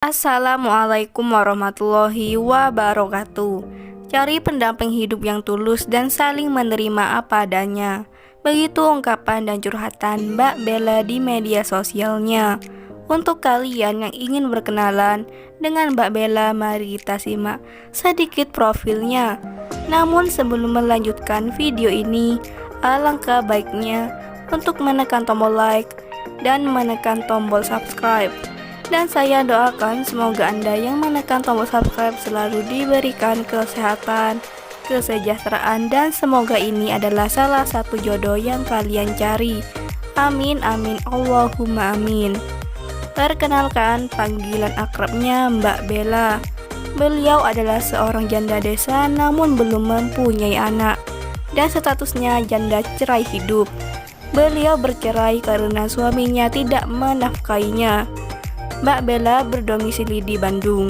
Assalamualaikum warahmatullahi wabarakatuh. Cari pendamping hidup yang tulus dan saling menerima apa adanya. Begitu ungkapan dan curhatan Mbak Bella di media sosialnya. Untuk kalian yang ingin berkenalan dengan Mbak Bella, mari kita simak sedikit profilnya. Namun sebelum melanjutkan video ini, alangkah baiknya untuk menekan tombol like dan menekan tombol subscribe. Dan saya doakan semoga Anda yang menekan tombol subscribe selalu diberikan kesehatan, kesejahteraan, dan semoga ini adalah salah satu jodoh yang kalian cari. Amin amin Allahumma amin. Perkenalkan, panggilan akrabnya Mbak Bella. Beliau adalah seorang janda desa namun belum mempunyai anak, dan statusnya janda cerai hidup. Beliau bercerai karena suaminya tidak menafkainya. Mbak Bella berdomisili di Bandung.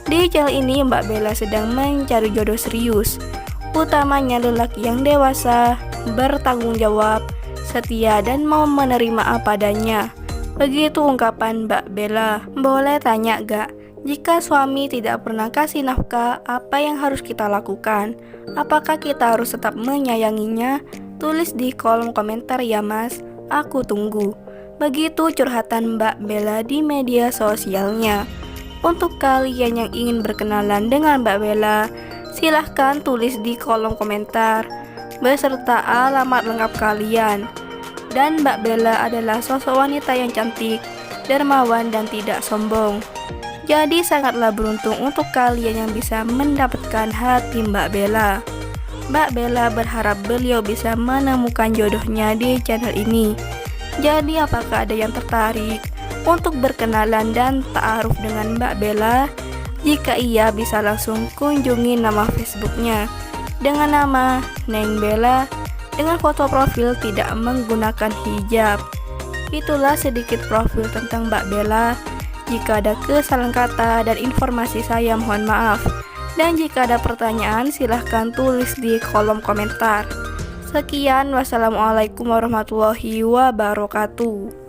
Di channel ini Mbak Bella sedang mencari jodoh serius, utamanya lelaki yang dewasa, bertanggung jawab, setia, dan mau menerima apa adanya. Begitu ungkapan Mbak Bella. Boleh tanya gak, jika suami tidak pernah kasih nafkah, apa yang harus kita lakukan? Apakah kita harus tetap menyayanginya? Tulis di kolom komentar ya mas, aku tunggu. Begitu curhatan Mbak Bella di media sosialnya. Untuk kalian yang ingin berkenalan dengan Mbak Bella, silahkan tulis di kolom komentar beserta alamat lengkap kalian. Dan Mbak Bella adalah sosok wanita yang cantik, dermawan, dan tidak sombong. Jadi sangatlah beruntung untuk kalian yang bisa mendapatkan hati Mbak Bella. Mbak Bella berharap beliau bisa menemukan jodohnya di channel ini. Jadi apakah ada yang tertarik untuk berkenalan dan ta'aruf dengan Mbak Bella? Jika iya, bisa langsung kunjungi nama Facebooknya dengan nama Neng Bella, dengan foto profil tidak menggunakan hijab. Itulah sedikit profil tentang Mbak Bella. Jika ada kesalahan kata dan informasi saya mohon maaf. Dan jika ada pertanyaan silahkan tulis di kolom komentar. Sekian, wassalamualaikum warahmatullahi wabarakatuh.